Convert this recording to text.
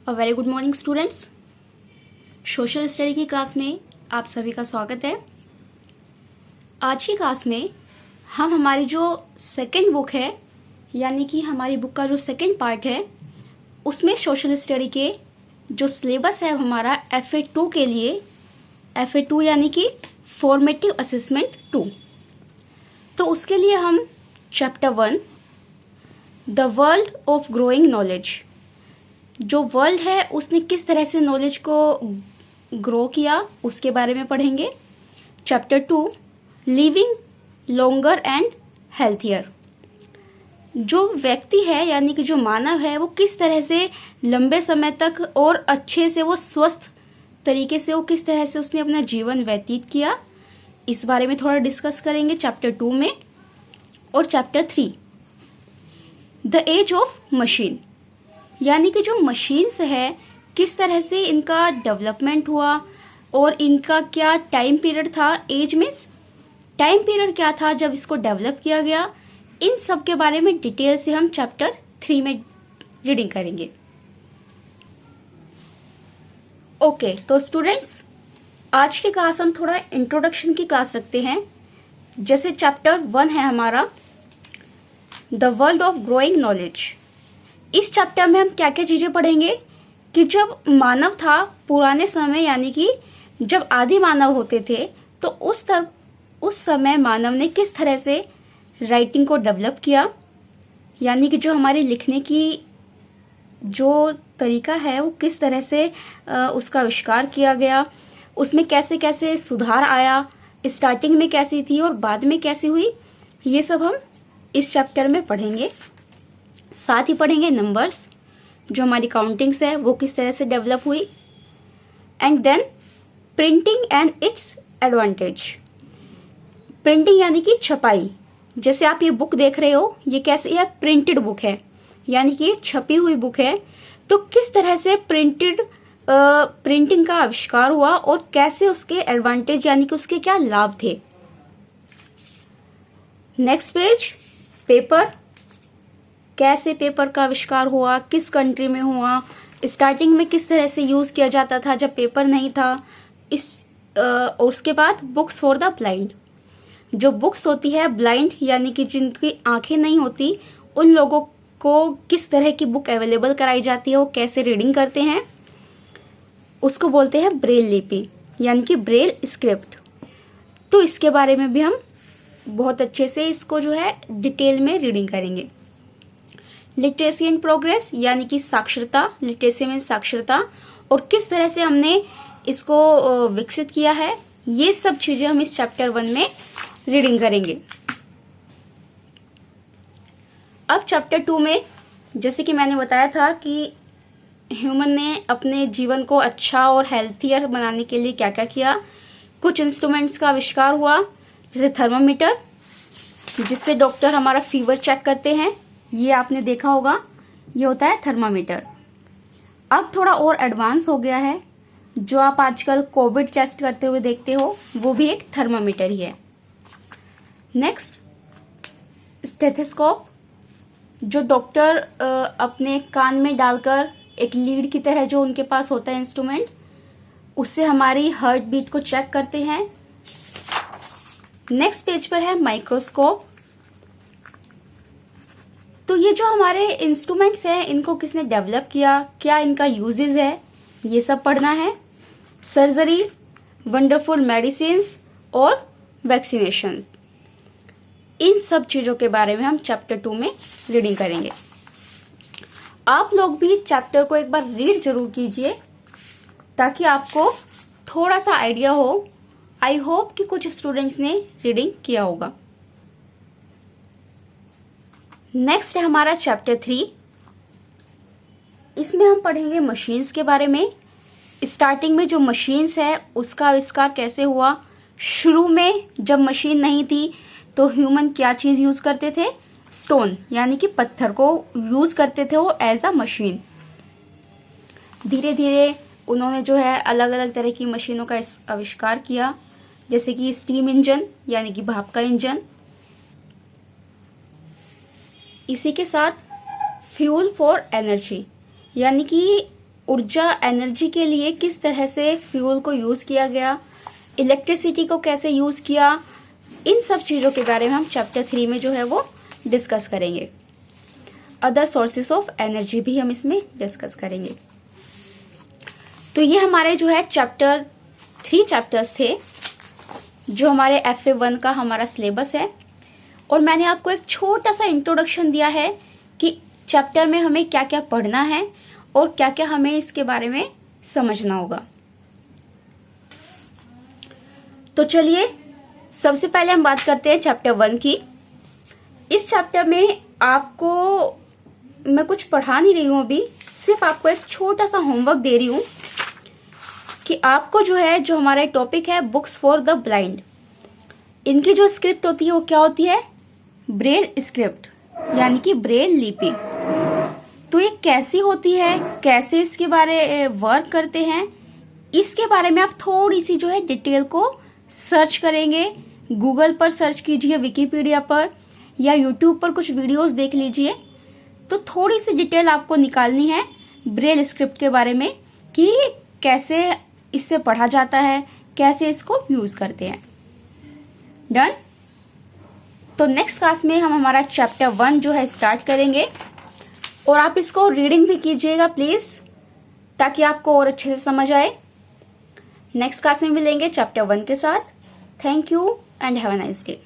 Very good morning students. Social study की class में आप सभी का स्वागत है। आज की क्लास में हम हमारी जो सेकंड बुक है यानी कि हमारी बुक का जो सेकंड पार्ट है उसमें सोशल स्टडी के जो सिलेबस है हमारा FA2 के लिए FA2 यानी कि फॉर्मेटिव असेसमेंट 2। तो उसके लिए हम chapter 1 the world of growing knowledge, जो वर्ल्ड है उसने किस तरह से नॉलेज को ग्रो किया उसके बारे में पढ़ेंगे। Chapter 2 living longer and healthier, जो व्यक्ति है यानी कि जो मानव है वो किस तरह से लंबे समय तक और अच्छे से वो स्वस्थ तरीके से वो किस तरह से उसने अपना जीवन व्यतीत किया, इस बारे में थोड़ा डिस्कस करेंगे चैप्टर 2 में। और chapter 3 the age of machine, यानी कि जो मशीन्स है किस तरह से इनका डेवलपमेंट हुआ और इनका क्या टाइम पीरियड था। एज मीन्स टाइम पीरियड क्या था जब इसको डेवलप किया गया, इन सब के बारे में डिटेल से हम चैप्टर 3 में रीडिंग करेंगे। ओके, तो स्टूडेंट्स आज की क्लास हम थोड़ा इंट्रोडक्शन की क्लास रखते हैं। जैसे चैप्टर 1 है हमारा the world of growing knowledge. इस चैप्टर में हम क्या क्या चीजें पढ़ेंगे कि जब मानव था पुराने समय यानी कि जब आदि मानव होते थे तो उस समय मानव ने किस तरह से राइटिंग को डेवलप किया, यानी कि जो हमारे लिखने की जो तरीका है वो किस तरह से उसका आविष्कार किया गया, उसमें कैसे कैसे सुधार आया, स्टार्टिंग में कैसी थी और बाद में कैसी हुई, ये सब हम इस चैप्टर में पढ़ेंगे। साथ ही पढ़ेंगे नंबर्स, जो हमारी काउंटिंग्स है वो किस तरह से डेवलप हुई, and then printing and its advantage. Printing यानी कि छपाई, जैसे आप ये बुक देख रहे हो ये कैसे है, प्रिंटेड बुक है यानी कि छपी हुई बुक है। तो किस तरह से प्रिंटिंग का आविष्कार हुआ और कैसे उसके एडवांटेज यानी कि उसके क्या लाभ थे। नेक्स्ट पेज पेपर, कैसे पेपर का आविष्कार हुआ, किस कंट्री में हुआ, स्टार्टिंग में किस तरह से यूज किया जाता था जब पेपर नहीं था। और उसके बाद बुक्स फॉर द ब्लाइंड, जो बुक्स होती है ब्लाइंड यानी कि जिनकी आंखें नहीं होती उन लोगों को किस तरह की बुक अवेलेबल कराई जाती है, वो कैसे रीडिंग करते हैं, उसको बोलते हैं ब्रेल लिपि यानी कि ब्रेल स्क्रिप्ट। तो इसके बारे में भी हम बहुत अच्छे से इसको जो है डिटेल में रीडिंग करेंगे। लिटरेसी एंड प्रोग्रेस यानी कि साक्षरता, लिटरेसी में साक्षरता और किस तरह से हमने इसको विकसित किया है, ये सब चीजें हम इस चैप्टर 1 में रीडिंग करेंगे। अब चैप्टर 2 में जैसे कि मैंने बताया था कि ह्यूमन ने अपने जीवन को अच्छा और हेल्थियर बनाने के लिए क्या क्या किया। कुछ इंस्ट्रूमेंट्स का आविष्कार हुआ, जैसे थर्मामीटर जिससे डॉक्टर हमारा फीवर चेक करते हैं, ये आपने देखा होगा, ये होता है थर्मामीटर। अब थोड़ा और एडवांस हो गया है, जो आप आजकल कोविड टेस्ट करते हुए देखते हो वो भी एक थर्मामीटर ही है। नेक्स्ट स्टेथोस्कोप, जो डॉक्टर अपने कान में डालकर एक लीड की तरह जो उनके पास होता है इंस्ट्रूमेंट, उससे हमारी हार्ट बीट को चेक करते हैं। नेक्स्ट पेज पर है माइक्रोस्कोप। तो ये जो हमारे इंस्ट्रूमेंट्स हैं इनको किसने डेवलप किया, क्या इनका यूजेस है, ये सब पढ़ना है। सर्जरी, वंडरफुल मेडिसिन्स और वैक्सीनेशंस, इन सब चीजों के बारे में हम चैप्टर 2 में रीडिंग करेंगे। आप लोग भी चैप्टर को एक बार रीड जरूर कीजिए ताकि आपको थोड़ा सा आइडिया हो। आई होप कि कुछ स्टूडेंट्स ने रीडिंग किया होगा। नेक्स्ट है हमारा चैप्टर 3। इसमें हम पढ़ेंगे मशीन्स के बारे में। स्टार्टिंग में जो मशीन्स है उसका आविष्कार कैसे हुआ, शुरू में जब मशीन नहीं थी तो ह्यूमन क्या चीज यूज करते थे, स्टोन यानी कि पत्थर को यूज करते थे वो एज अ मशीन। धीरे धीरे उन्होंने जो है अलग अलग तरह की मशीनों का आविष्कार किया, जैसे कि स्टीम इंजन यानी कि भाप का इंजन। इसी के साथ फ्यूल फॉर एनर्जी, यानी कि ऊर्जा एनर्जी के लिए किस तरह से फ्यूल को यूज़ किया गया, इलेक्ट्रिसिटी को कैसे यूज़ किया, इन सब चीज़ों के बारे में हम चैप्टर 3 में जो है वो डिस्कस करेंगे। अदर सोर्सेस ऑफ एनर्जी भी हम इसमें डिस्कस करेंगे। तो ये हमारे जो है चैप्टर 3 चैप्टर्स थे जो हमारे FA1 का हमारा सिलेबस है। और मैंने आपको एक छोटा सा इंट्रोडक्शन दिया है कि चैप्टर में हमें क्या क्या पढ़ना है और क्या क्या हमें इसके बारे में समझना होगा। तो चलिए सबसे पहले हम बात करते हैं चैप्टर 1 की। इस चैप्टर में आपको मैं कुछ पढ़ा नहीं रही हूं, अभी सिर्फ आपको एक छोटा सा होमवर्क दे रही हूं कि आपको जो है, जो हमारा टॉपिक है बुक्स फॉर द ब्लाइंड, इनकी जो स्क्रिप्ट होती है वो क्या होती है, ब्रेल स्क्रिप्ट, यानी कि ब्रेल लिपि। तो ये कैसी होती है, कैसे इसके बारे वर्क करते हैं, इसके बारे में आप थोड़ी सी जो है डिटेल को सर्च करेंगे। गूगल पर सर्च कीजिए, विकिपीडिया पर, या यूट्यूब पर कुछ वीडियोस देख लीजिए। तो थोड़ी सी डिटेल आपको निकालनी है ब्रेल स्क्रिप्ट के बारे में कि कैसे इससे पढ़ा जाता है, कैसे इसको यूज करते हैं। डन। तो नेक्स्ट क्लास में हम हमारा चैप्टर 1 जो है स्टार्ट करेंगे, और आप इसको रीडिंग भी कीजिएगा प्लीज, ताकि आपको और अच्छे से समझ आए। नेक्स्ट क्लास में मिलेंगे चैप्टर 1 के साथ। Thank you and have a nice day.